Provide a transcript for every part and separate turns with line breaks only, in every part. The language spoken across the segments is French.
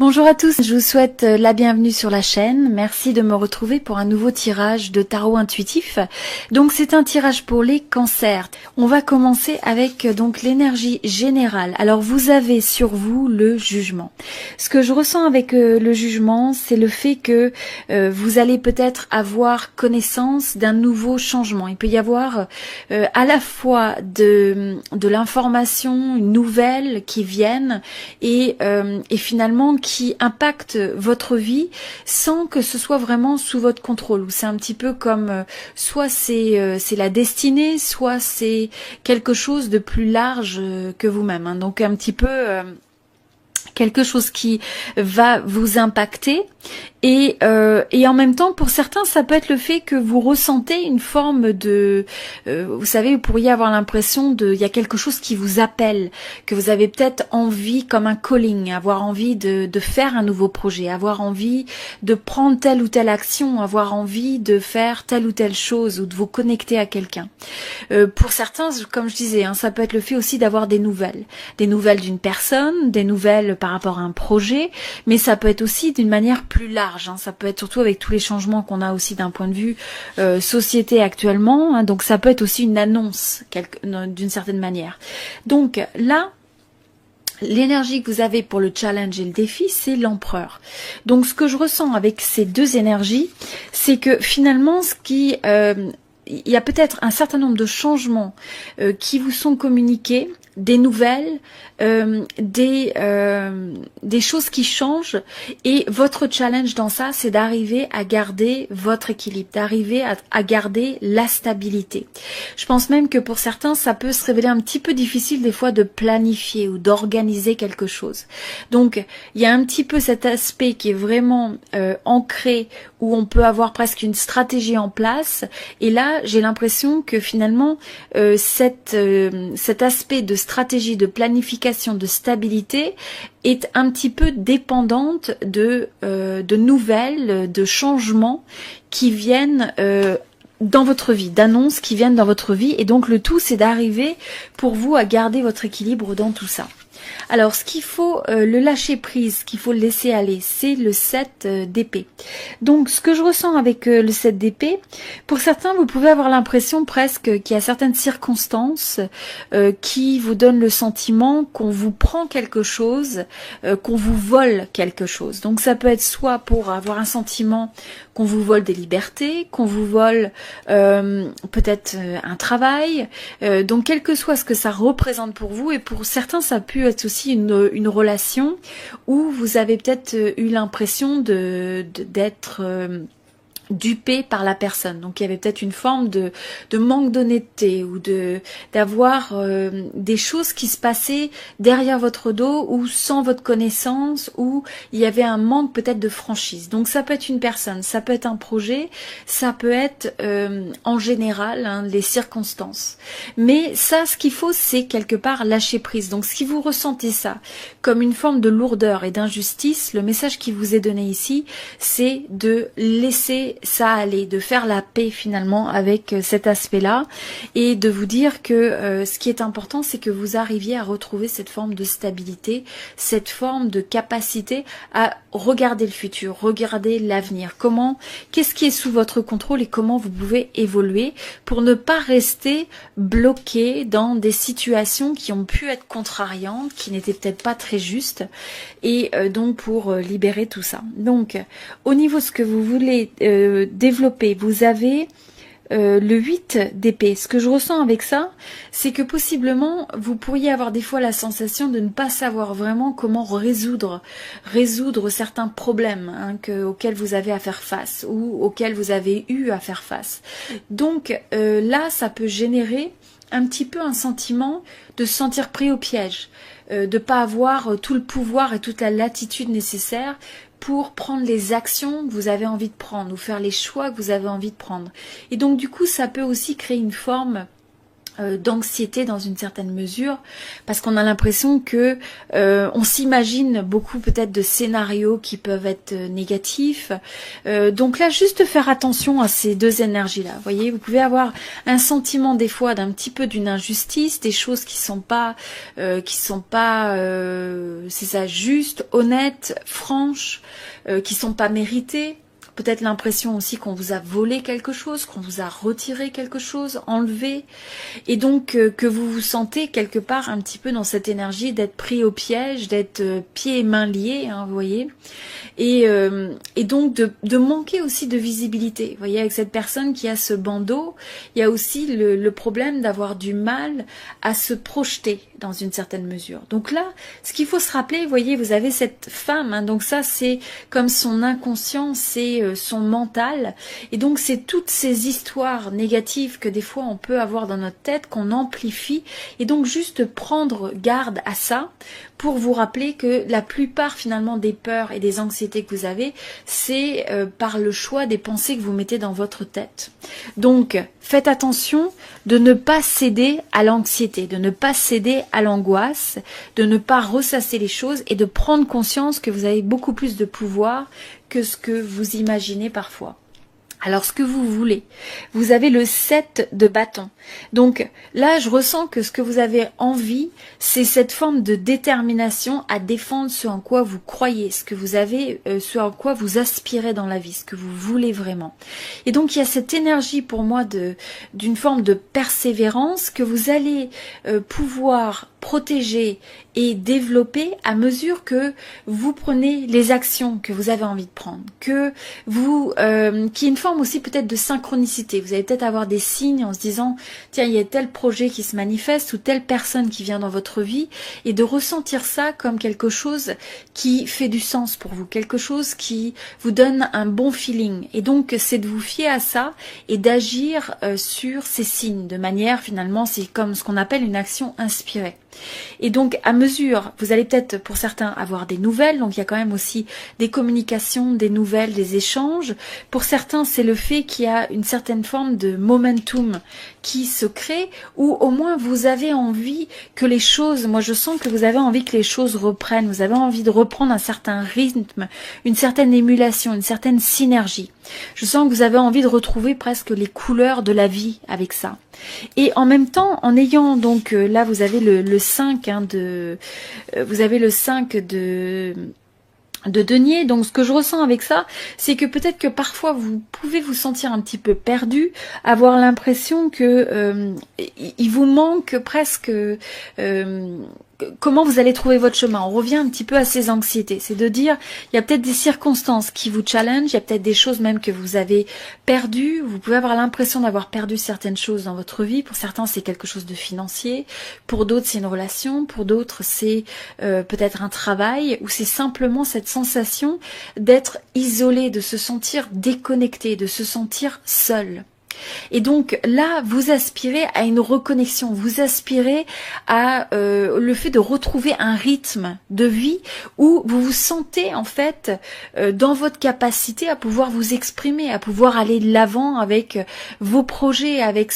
Bonjour à tous, je vous souhaite la bienvenue sur la chaîne. Merci de me retrouver pour un nouveau tirage de tarot intuitif. Donc c'est un tirage pour les cancers. On va commencer avec donc l'énergie générale. Alors vous avez sur vous le jugement. Ce que je ressens avec le jugement, c'est le fait que vous allez peut-être avoir connaissance d'un nouveau changement. Il peut y avoir à la fois de l'information nouvelle qui viennent et finalement qui impacte votre vie sans que ce soit vraiment sous votre contrôle. C'est un petit peu comme soit c'est la destinée, soit c'est quelque chose de plus large que vous-même. Hein. Donc un petit peu quelque chose qui va vous impacter. Et en même temps, pour certains, ça peut être le fait que vous ressentez une forme de... vous savez, vous pourriez avoir l'impression de... Il y a quelque chose qui vous appelle, que vous avez peut-être envie, comme un calling, avoir envie de faire un nouveau projet, avoir envie de prendre telle ou telle action, avoir envie de faire telle ou telle chose ou de vous connecter à quelqu'un. Pour certains, comme je disais, hein, ça peut être le fait aussi d'avoir des nouvelles d'une personne, des nouvelles par rapport à un projet, mais ça peut être aussi d'une manière plus large. Hein. Ça peut être surtout avec tous les changements qu'on a aussi d'un point de vue société actuellement. Hein. Donc ça peut être aussi une annonce d'une certaine manière. Donc là, l'énergie que vous avez pour le challenge et le défi, c'est l'empereur. Donc ce que je ressens avec ces deux énergies, c'est que finalement, il y a peut-être un certain nombre de changements qui vous sont communiqués, des nouvelles, des choses qui changent, et votre challenge dans ça, c'est d'arriver à garder votre équilibre, d'arriver à garder la stabilité. Je pense même que pour certains, ça peut se révéler un petit peu difficile des fois de planifier ou d'organiser quelque chose. Donc, il y a un petit peu cet aspect qui est vraiment ancré, où on peut avoir presque une stratégie en place, et là, j'ai l'impression que finalement, cet aspect de stratégie, de planification, de stabilité est un petit peu dépendante de nouvelles, de changements qui viennent dans votre vie, d'annonces qui viennent dans votre vie, et donc le tout c'est d'arriver pour vous à garder votre équilibre dans tout ça. Alors, ce qu'il faut, le lâcher prise, ce qu'il faut le laisser aller, c'est le 7 d'épée. Donc, ce que je ressens avec le 7 d'épée, pour certains, vous pouvez avoir l'impression presque qu'il y a certaines circonstances qui vous donnent le sentiment qu'on vous prend quelque chose, qu'on vous vole quelque chose. Donc, ça peut être soit pour avoir un sentiment qu'on vous vole des libertés, qu'on vous vole peut-être un travail. Donc, quel que soit ce que ça représente pour vous, et pour certains, ça peut être aussi une relation où vous avez peut-être eu l'impression d'être dupé par la personne. Donc il y avait peut-être une forme de manque d'honnêteté ou d'avoir des choses qui se passaient derrière votre dos ou sans votre connaissance, où il y avait un manque peut-être de franchise. Donc ça peut être une personne, ça peut être un projet, ça peut être en général hein, les circonstances. Mais ça, ce qu'il faut, c'est quelque part lâcher prise. Donc si vous ressentez ça comme une forme de lourdeur et d'injustice, le message qui vous est donné ici, c'est de laisser ça aller, de faire la paix finalement avec cet aspect-là, et de vous dire que ce qui est important, c'est que vous arriviez à retrouver cette forme de stabilité, cette forme de capacité à regarder le futur, regarder l'avenir. Qu'est-ce qui est sous votre contrôle et comment vous pouvez évoluer pour ne pas rester bloqué dans des situations qui ont pu être contrariantes, qui n'étaient peut-être pas très justes, et donc pour libérer tout ça. Donc, au niveau de ce que vous voulez développer, vous avez le 8 d'épée. Ce que je ressens avec ça, c'est que possiblement vous pourriez avoir des fois la sensation de ne pas savoir vraiment comment résoudre certains problèmes hein, auxquels vous avez à faire face ou auxquels vous avez eu à faire face. Donc là, ça peut générer un petit peu un sentiment de se sentir pris au piège, de ne pas avoir tout le pouvoir et toute la latitude nécessaire pour prendre les actions que vous avez envie de prendre ou faire les choix que vous avez envie de prendre. Et donc du coup, ça peut aussi créer une forme d'anxiété dans une certaine mesure, parce qu'on a l'impression que on s'imagine beaucoup peut-être de scénarios qui peuvent être négatifs. Donc là, juste faire attention à ces deux énergies-là. Vous voyez, vous pouvez avoir un sentiment des fois d'un petit peu d'une injustice, des choses qui sont pas, c'est ça, justes, honnêtes, franches, qui sont pas méritées. Peut-être l'impression aussi qu'on vous a volé quelque chose, qu'on vous a retiré quelque chose, enlevé. Et donc que vous vous sentez quelque part un petit peu dans cette énergie d'être pris au piège, d'être pieds et mains liés, hein, vous voyez. Et donc de manquer aussi de visibilité. Vous voyez, avec cette personne qui a ce bandeau, il y a aussi le problème d'avoir du mal à se projeter dans une certaine mesure. Donc là, ce qu'il faut se rappeler, vous voyez, vous avez cette femme, hein, donc ça c'est comme son inconscient, c'est son mental, et donc c'est toutes ces histoires négatives que des fois on peut avoir dans notre tête, qu'on amplifie, et donc juste prendre garde à ça, pour vous rappeler que la plupart finalement des peurs et des anxiétés que vous avez, c'est par le choix des pensées que vous mettez dans votre tête. Donc faites attention de ne pas céder à l'anxiété, de ne pas céder à l'angoisse, de ne pas ressasser les choses et de prendre conscience que vous avez beaucoup plus de pouvoir que ce que vous imaginez parfois. Alors ce que vous voulez, vous avez le 7 de bâton. Donc là je ressens que ce que vous avez envie, c'est cette forme de détermination à défendre ce en quoi vous croyez, ce que vous avez, ce en quoi vous aspirez dans la vie, ce que vous voulez vraiment. Et donc il y a cette énergie pour moi d'une forme de persévérance que vous allez pouvoir protéger et développer à mesure que vous prenez les actions que vous avez envie de prendre, que vous, qu'il y ait une forme aussi peut-être de synchronicité. Vous allez peut-être avoir des signes en se disant, tiens, il y a tel projet qui se manifeste ou telle personne qui vient dans votre vie, et de ressentir ça comme quelque chose qui fait du sens pour vous, quelque chose qui vous donne un bon feeling. Et donc c'est de vous fier à ça et d'agir sur ces signes de manière, finalement, c'est comme ce qu'on appelle une action inspirée. Et donc à mesure, vous allez peut-être pour certains avoir des nouvelles, donc il y a quand même aussi des communications, des nouvelles, des échanges. Pour certains, c'est le fait qu'il y a une certaine forme de momentum qui se crée, ou au moins vous avez envie que les choses, moi je sens que vous avez envie que les choses reprennent, vous avez envie de reprendre un certain rythme, une certaine émulation, une certaine synergie. Je sens que vous avez envie de retrouver presque les couleurs de la vie avec ça. Et en même temps, en ayant donc, là vous avez le 5, hein, vous avez le 5 de denier. Donc ce que je ressens avec ça, c'est que peut-être que parfois vous pouvez vous sentir un petit peu perdu, avoir l'impression que il vous manque presque comment vous allez trouver votre chemin. On revient un petit peu à ces anxiétés, c'est de dire, il y a peut-être des circonstances qui vous challenge, il y a peut-être des choses même que vous avez perdues, vous pouvez avoir l'impression d'avoir perdu certaines choses dans votre vie. Pour certains c'est quelque chose de financier, pour d'autres c'est une relation, pour d'autres c'est peut-être un travail, ou c'est simplement cette sensation d'être isolé, de se sentir déconnecté, de se sentir seul. Et donc là, vous aspirez à une reconnexion, vous aspirez à le fait de retrouver un rythme de vie où vous vous sentez en fait dans votre capacité à pouvoir vous exprimer, à pouvoir aller de l'avant avec vos projets, avec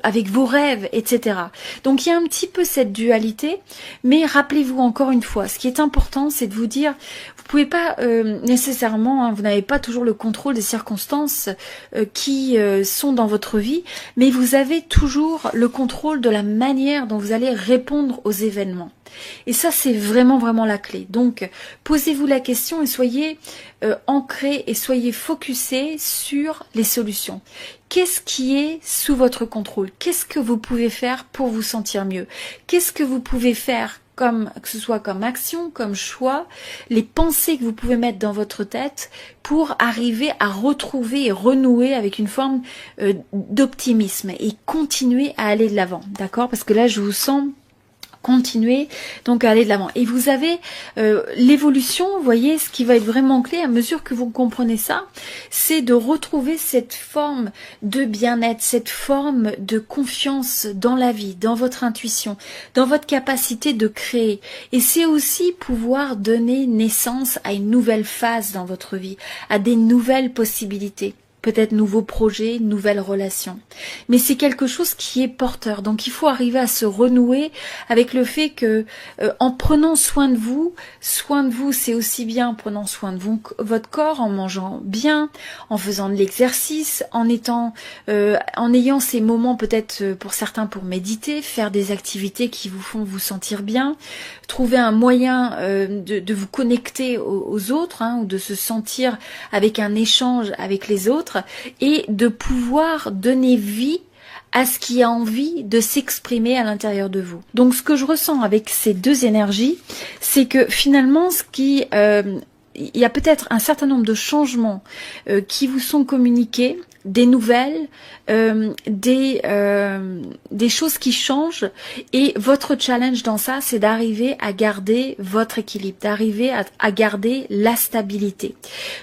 avec vos rêves, etc. Donc il y a un petit peu cette dualité, mais rappelez-vous encore une fois, ce qui est important, c'est de vous dire, vous pouvez pas nécessairement, hein, vous n'avez pas toujours le contrôle des circonstances qui sont dans votre vie, mais vous avez toujours le contrôle de la manière dont vous allez répondre aux événements. Et ça, c'est vraiment, vraiment la clé. Donc, posez-vous la question et soyez ancrés et soyez focusés sur les solutions. Qu'est-ce qui est sous votre contrôle? Qu'est-ce que vous pouvez faire pour vous sentir mieux? Qu'est-ce que vous pouvez faire que ce soit comme action, comme choix, les pensées que vous pouvez mettre dans votre tête pour arriver à retrouver et renouer avec une forme d'optimisme et continuer à aller de l'avant, d'accord? Parce que là, je vous sens continuer donc à aller de l'avant. Et vous avez l'évolution, vous voyez, ce qui va être vraiment clé à mesure que vous comprenez ça, c'est de retrouver cette forme de bien-être, cette forme de confiance dans la vie, dans votre intuition, dans votre capacité de créer. Et c'est aussi pouvoir donner naissance à une nouvelle phase dans votre vie, à des nouvelles possibilités. peut-être nouveaux projets, nouvelles relations. Mais c'est quelque chose qui est porteur. Donc il faut arriver à se renouer avec le fait que en prenant soin de vous c'est aussi bien en prenant soin de vous, votre corps, en mangeant bien, en faisant de l'exercice, en ayant ces moments peut-être pour certains pour méditer, faire des activités qui vous font vous sentir bien, trouver un moyen de vous connecter aux autres, ou de se sentir avec un échange avec les autres et de pouvoir donner vie à ce qui a envie de s'exprimer à l'intérieur de vous. Donc ce que je ressens avec ces deux énergies, c'est que finalement il y a peut-être un certain nombre de changements qui vous sont communiqués, des nouvelles, des choses qui changent, et votre challenge dans ça, c'est d'arriver à garder votre équilibre, d'arriver à garder la stabilité.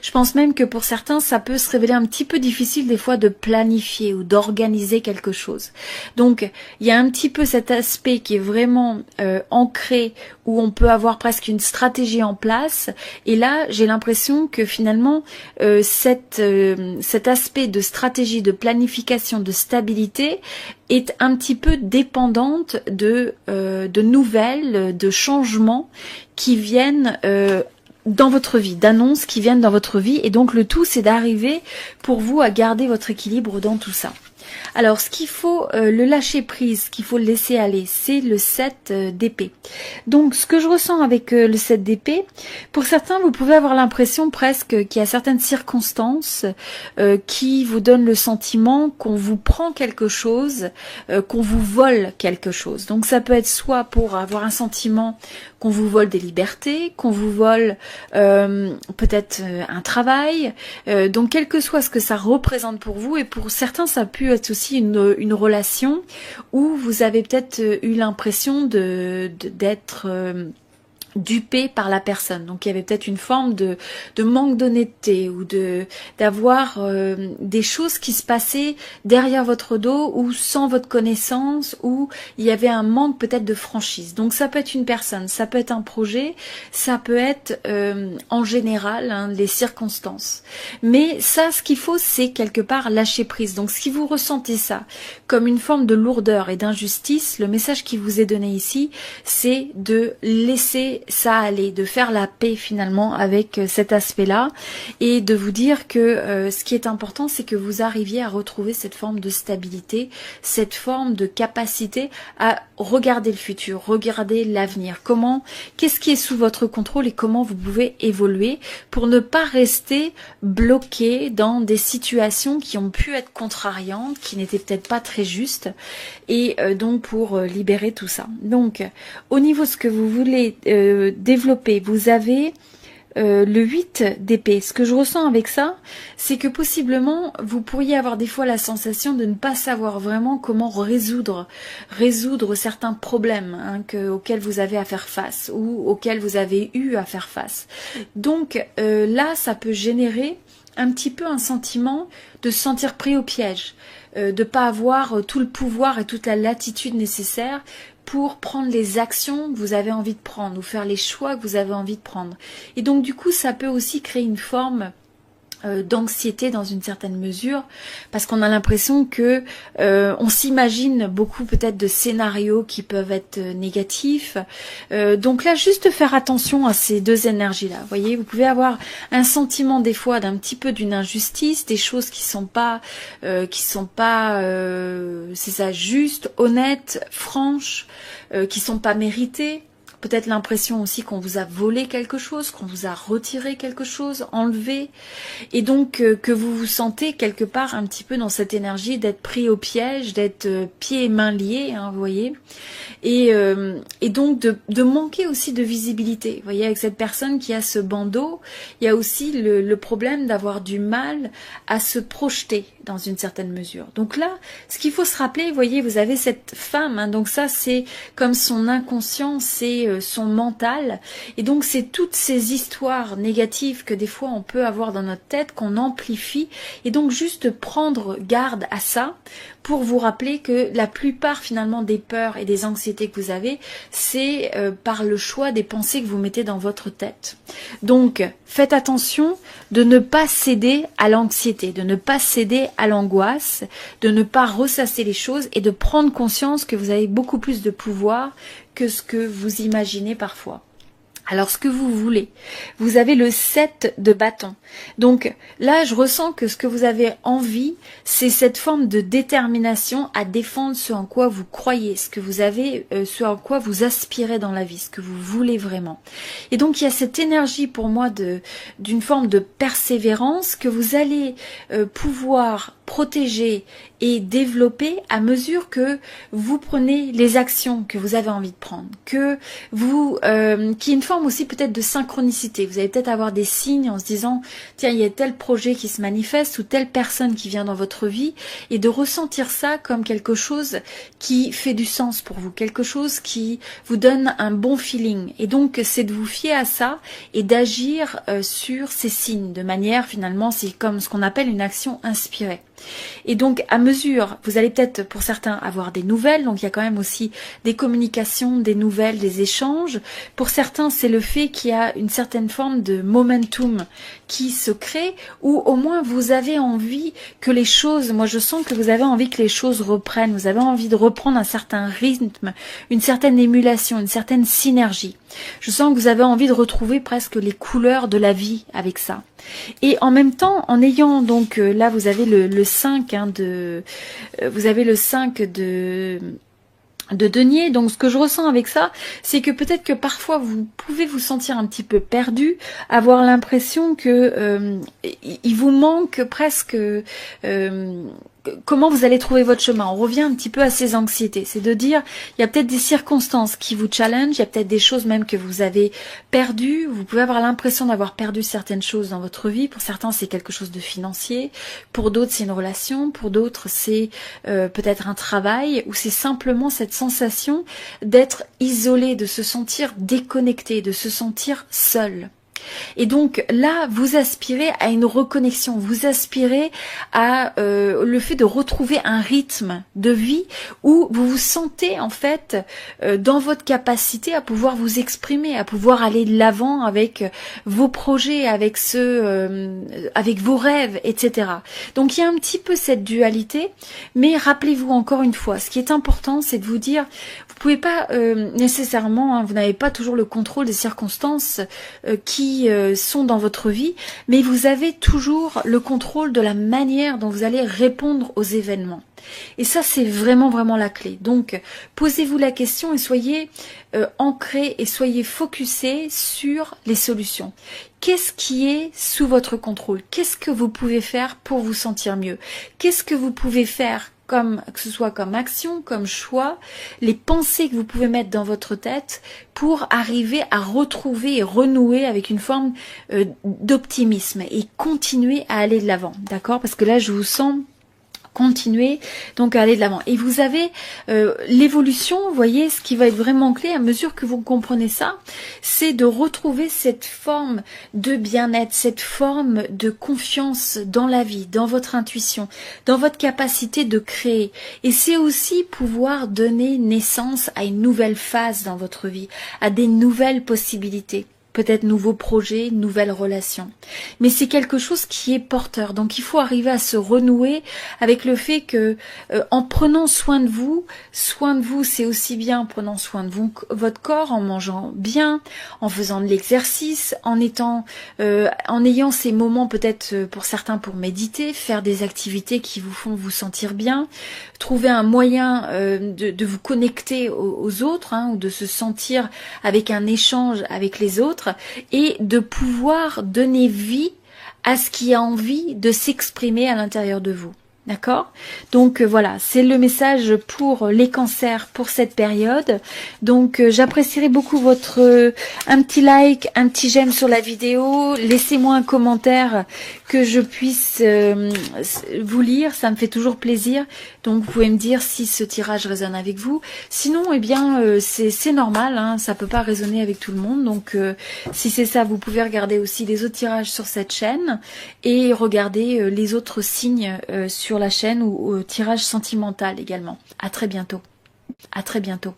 Je pense même que pour certains, ça peut se révéler un petit peu difficile des fois de planifier ou d'organiser quelque chose. Donc, il y a un petit peu cet aspect qui est vraiment ancré, où on peut avoir presque une stratégie en place, et là, j'ai l'impression que finalement, cet aspect de stratégie, de planification, de stabilité est un petit peu dépendante de nouvelles, de changements qui viennent dans votre vie, d'annonces qui viennent dans votre vie, et donc le tout c'est d'arriver pour vous à garder votre équilibre dans tout ça. Alors ce qu'il faut, le lâcher prise, ce qu'il faut laisser aller, c'est le 7 d'épée. Donc ce que je ressens avec le 7 d'épée, pour certains vous pouvez avoir l'impression presque qu'il y a certaines circonstances qui vous donnent le sentiment qu'on vous prend quelque chose, qu'on vous vole quelque chose. Donc ça peut être soit pour avoir un sentiment qu'on vous vole des libertés, qu'on vous vole peut-être un travail, donc quel que soit ce que ça représente pour vous, et pour certains ça peut être aussi une relation où vous avez peut-être eu l'impression d'être dupé par la personne. Donc il y avait peut-être une forme de manque d'honnêteté, ou d'avoir des choses qui se passaient derrière votre dos ou sans votre connaissance, où il y avait un manque peut-être de franchise. Donc ça peut être une personne, ça peut être un projet, ça peut être en général les circonstances. Mais ça, ce qu'il faut, c'est quelque part lâcher prise. Donc si vous ressentez ça comme une forme de lourdeur et d'injustice, le message qui vous est donné ici, c'est de laisser ça aller, de faire la paix finalement avec cet aspect-là, et de vous dire que ce qui est important, c'est que vous arriviez à retrouver cette forme de stabilité, cette forme de capacité à regarder le futur, regarder l'avenir. Qu'est-ce qui est sous votre contrôle et comment vous pouvez évoluer pour ne pas rester bloqué dans des situations qui ont pu être contrariantes, qui n'étaient peut-être pas très justes, et donc pour libérer tout ça. Donc au niveau de ce que vous voulez développer, vous avez le 8 d'épée. Ce que je ressens avec ça, c'est que possiblement vous pourriez avoir des fois la sensation de ne pas savoir vraiment comment résoudre certains problèmes auxquels vous avez à faire face, ou auxquels vous avez eu à faire face. Donc là, ça peut générer un petit peu un sentiment de se sentir pris au piège, de pas avoir tout le pouvoir et toute la latitude nécessaire pour prendre les actions que vous avez envie de prendre, ou faire les choix que vous avez envie de prendre. Et donc du coup, ça peut aussi créer une forme d'anxiété dans une certaine mesure, parce qu'on a l'impression que on s'imagine beaucoup peut-être de scénarios qui peuvent être négatifs. Donc là, juste faire attention à ces deux énergies-là. Vous voyez, vous pouvez avoir un sentiment des fois d'un petit peu d'une injustice, des choses qui sont pas c'est ça, justes, honnêtes, franches, qui sont pas méritées. Peut-être l'impression aussi qu'on vous a volé quelque chose, qu'on vous a retiré quelque chose, enlevé. Et donc que vous vous sentez quelque part un petit peu dans cette énergie d'être pris au piège, d'être pieds et mains liés, vous voyez. Et donc de manquer aussi de visibilité. Vous voyez, avec cette personne qui a ce bandeau, il y a aussi le problème d'avoir du mal à se projeter dans une certaine mesure. Donc là, ce qu'il faut se rappeler, vous voyez, vous avez cette femme, donc ça c'est comme son inconscient, c'est son mental, et donc c'est toutes ces histoires négatives que des fois on peut avoir dans notre tête, qu'on amplifie, et donc juste prendre garde à ça pour vous rappeler que la plupart finalement des peurs et des anxiétés que vous avez, c'est par le choix des pensées que vous mettez dans votre tête. Donc, faites attention de ne pas céder à l'anxiété, de ne pas céder à l'angoisse, de ne pas ressasser les choses et de prendre conscience que vous avez beaucoup plus de pouvoir que ce que vous imaginez parfois. Alors ce que vous voulez, vous avez le 7 de bâton. Donc là, je ressens que ce que vous avez envie, c'est cette forme de détermination à défendre ce en quoi vous croyez, ce que vous avez, ce en quoi vous aspirez dans la vie, ce que vous voulez vraiment. Et donc il y a cette énergie pour moi d'une forme de persévérance que vous allez pouvoir protéger et développer à mesure que vous prenez les actions que vous avez envie de prendre, que vous, qui est une forme aussi peut-être de synchronicité. Vous allez peut-être avoir des signes en se disant, tiens, il y a tel projet qui se manifeste ou telle personne qui vient dans votre vie, et de ressentir ça comme quelque chose qui fait du sens pour vous, quelque chose qui vous donne un bon feeling. Et donc, c'est de vous fier à ça et d'agir sur ces signes de manière, finalement, c'est comme ce qu'on appelle une action inspirée. Et donc à mesure, vous allez peut-être pour certains avoir des nouvelles, donc il y a quand même aussi des communications, des nouvelles, des échanges. Pour certains, c'est le fait qu'il y a une certaine forme de momentum qui se crée, ou au moins vous avez envie que les choses, moi je sens que vous avez envie que les choses reprennent, vous avez envie de reprendre un certain rythme, une certaine émulation, une certaine synergie. Je sens que vous avez envie de retrouver presque les couleurs de la vie avec ça. Et en même temps, en ayant donc, là vous avez le 5 vous avez le 5 de denier. Donc ce que je ressens avec ça, c'est que peut-être que parfois vous pouvez vous sentir un petit peu perdu, avoir l'impression que il vous manque presque comment vous allez trouver votre chemin. On revient un petit peu à ces anxiétés, c'est de dire, il y a peut-être des circonstances qui vous challenge, il y a peut-être des choses même que vous avez perdues, vous pouvez avoir l'impression d'avoir perdu certaines choses dans votre vie. Pour certains c'est quelque chose de financier, pour d'autres c'est une relation, pour d'autres c'est peut-être un travail, ou c'est simplement cette sensation d'être isolé, de se sentir déconnecté, de se sentir seul. Et donc là, vous aspirez à une reconnexion, vous aspirez à le fait de retrouver un rythme de vie où vous vous sentez en fait dans votre capacité à pouvoir vous exprimer, à pouvoir aller de l'avant avec vos projets, avec avec vos rêves, etc. Donc il y a un petit peu cette dualité, mais rappelez-vous encore une fois, ce qui est important, c'est de vous dire, vous pouvez pas nécessairement, hein, vous n'avez pas toujours le contrôle des circonstances qui sont dans votre vie, mais vous avez toujours le contrôle de la manière dont vous allez répondre aux événements. Et ça, c'est vraiment, vraiment la clé. Donc, posez-vous la question et soyez ancrés et soyez focusés sur les solutions. Qu'est-ce qui est sous votre contrôle? Qu'est-ce que vous pouvez faire pour vous sentir mieux? Qu'est-ce que vous pouvez faire que ce soit comme action, comme choix, les pensées que vous pouvez mettre dans votre tête pour arriver à retrouver et renouer avec une forme d'optimisme et continuer à aller de l'avant, d'accord? Parce que là, je vous sens continuer donc à aller de l'avant. Et vous avez l'évolution, vous voyez, ce qui va être vraiment clé à mesure que vous comprenez ça, c'est de retrouver cette forme de bien-être, cette forme de confiance dans la vie, dans votre intuition, dans votre capacité de créer. Et c'est aussi pouvoir donner naissance à une nouvelle phase dans votre vie, à des nouvelles possibilités. Peut-être nouveaux projets, nouvelles relations. Mais c'est quelque chose qui est porteur. Donc il faut arriver à se renouer avec le fait que en prenant soin de vous c'est aussi bien en prenant soin de vous, votre corps, en mangeant bien, en faisant de l'exercice, en ayant ces moments peut-être pour certains pour méditer, faire des activités qui vous font vous sentir bien, trouver un moyen de vous connecter aux autres, hein, ou de se sentir avec un échange avec les autres, et de pouvoir donner vie à ce qui a envie de s'exprimer à l'intérieur de vous. D'accord? Donc voilà, c'est le message pour les cancers pour cette période. Donc j'apprécierais beaucoup votre un petit like, un petit j'aime sur la vidéo. Laissez-moi un commentaire que je puisse vous lire, ça me fait toujours plaisir. Donc vous pouvez me dire si ce tirage résonne avec vous. Sinon, eh bien c'est normal, hein, ça peut pas résonner avec tout le monde. Donc si c'est ça, vous pouvez regarder aussi les autres tirages sur cette chaîne et regarder les autres signes sur sur la chaîne ou tirage sentimental également. À très bientôt. À très bientôt.